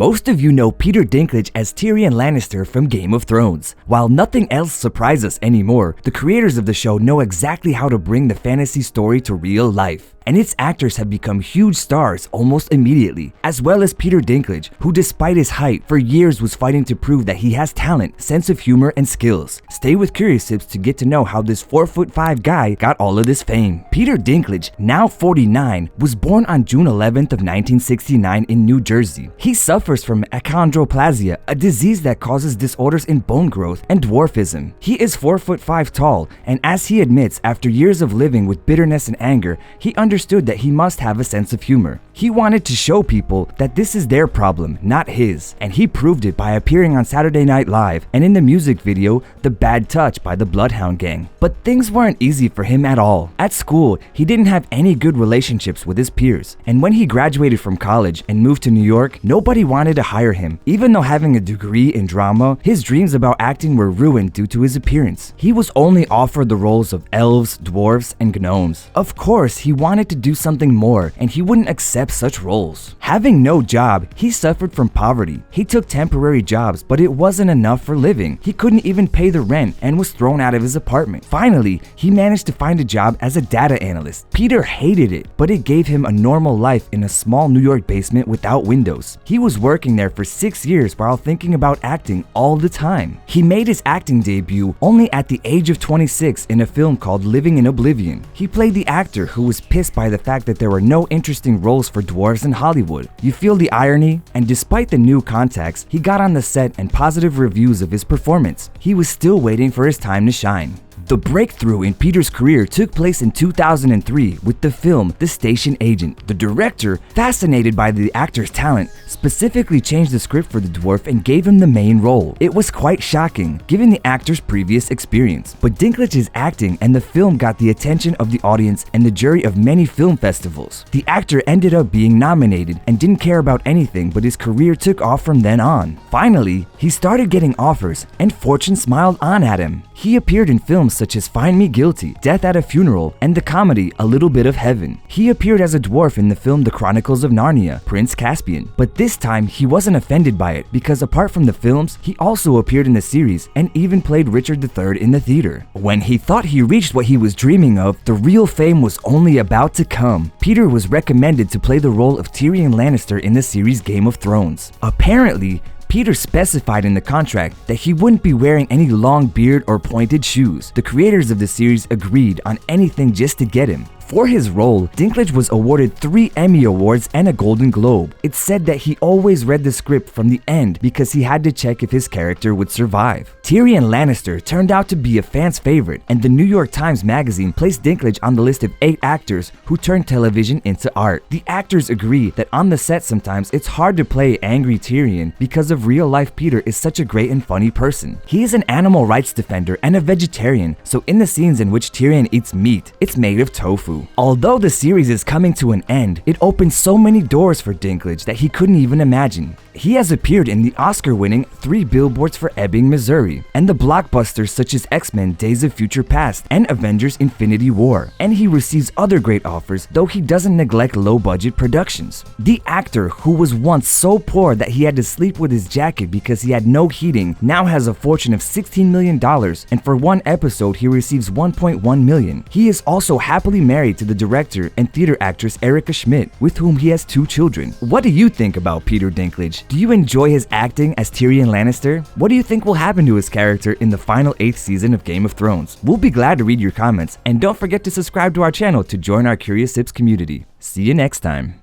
Most of you know Peter Dinklage as Tyrion Lannister from Game of Thrones. While nothing else surprises us anymore, the creators of the show know exactly how to bring the fantasy story to real life. And its actors have become huge stars almost immediately, as well as Peter Dinklage, who despite his height, for years was fighting to prove that he has talent, sense of humor, and skills. Stay with Curious Tips to get to know how this 4'5" guy got all of this fame. Peter Dinklage, now 49, was born on June 11th of 1969 in New Jersey. He suffers from achondroplasia, a disease that causes disorders in bone growth and dwarfism. He is 4'5" tall, and as he admits, after years of living with bitterness and anger, he understood that he must have a sense of humor. He wanted to show people that this is their problem, not his, and he proved it by appearing on Saturday Night Live and in the music video The Bad Touch by the Bloodhound Gang. But things weren't easy for him at all. At school, he didn't have any good relationships with his peers, and when he graduated from college and moved to New York, nobody wanted to hire him. Even though having a degree in drama, his dreams about acting were ruined due to his appearance. He was only offered the roles of elves, dwarves, and gnomes. Of course, he wanted to do something more, and he wouldn't accept such roles. Having no job, he suffered from poverty. He took temporary jobs, but it wasn't enough for living. He couldn't even pay the rent and was thrown out of his apartment. Finally, he managed to find a job as a data analyst. Peter hated it, but it gave him a normal life in a small New York basement without windows. He was working there for 6 years while thinking about acting all the time. He made his acting debut only at the age of 26 in a film called Living in Oblivion. He played the actor who was pissed by the fact that there were no interesting roles for dwarves in Hollywood. You feel the irony? And despite the new contacts, he got on the set and positive reviews of his performance. He was still waiting for his time to shine. The breakthrough in Peter's career took place in 2003 with the film The Station Agent. The director, fascinated by the actor's talent, specifically changed the script for the dwarf and gave him the main role. It was quite shocking, given the actor's previous experience. But Dinklage's acting and the film got the attention of the audience and the jury of many film festivals. The actor ended up being nominated and didn't care about anything, but his career took off from then on. Finally, he started getting offers, and fortune smiled on at him. He appeared in films such as Find Me Guilty, Death at a Funeral, and the comedy A Little Bit of Heaven. He appeared as a dwarf in the film The Chronicles of Narnia, Prince Caspian. But this time, he wasn't offended by it because apart from the films, he also appeared in the series and even played Richard III in the theater. When he thought he reached what he was dreaming of, the real fame was only about to come. Peter was recommended to play the role of Tyrion Lannister in the series Game of Thrones. Apparently, Peter specified in the contract that he wouldn't be wearing any long beard or pointed shoes. The creators of the series agreed on anything just to get him. For his role, Dinklage was awarded 3 Emmy Awards and a Golden Globe. It's said that he always read the script from the end because he had to check if his character would survive. Tyrion Lannister turned out to be a fan's favorite, and the New York Times Magazine placed Dinklage on the list of 8 actors who turned television into art. The actors agree that on the set sometimes it's hard to play angry Tyrion because of real-life Peter is such a great and funny person. He is an animal rights defender and a vegetarian, so in the scenes in which Tyrion eats meat, it's made of tofu. Although the series is coming to an end, it opens so many doors for Dinklage that he couldn't even imagine. He has appeared in the Oscar-winning 3 Billboards for Ebbing, Missouri, and the blockbusters such as X-Men Days of Future Past and Avengers Infinity War. And he receives other great offers, though he doesn't neglect low-budget productions. The actor, who was once so poor that he had to sleep with his jacket because he had no heating, now has a fortune of $16 million, and for one episode he receives $1.1 million. He is also happily married to the director and theater actress Erica Schmidt, with whom he has 2 children. What do you think about Peter Dinklage? Do you enjoy his acting as Tyrion Lannister? What do you think will happen to his character in the final 8th season of Game of Thrones? We'll be glad to read your comments, and don't forget to subscribe to our channel to join our Curious Tips community. See you next time.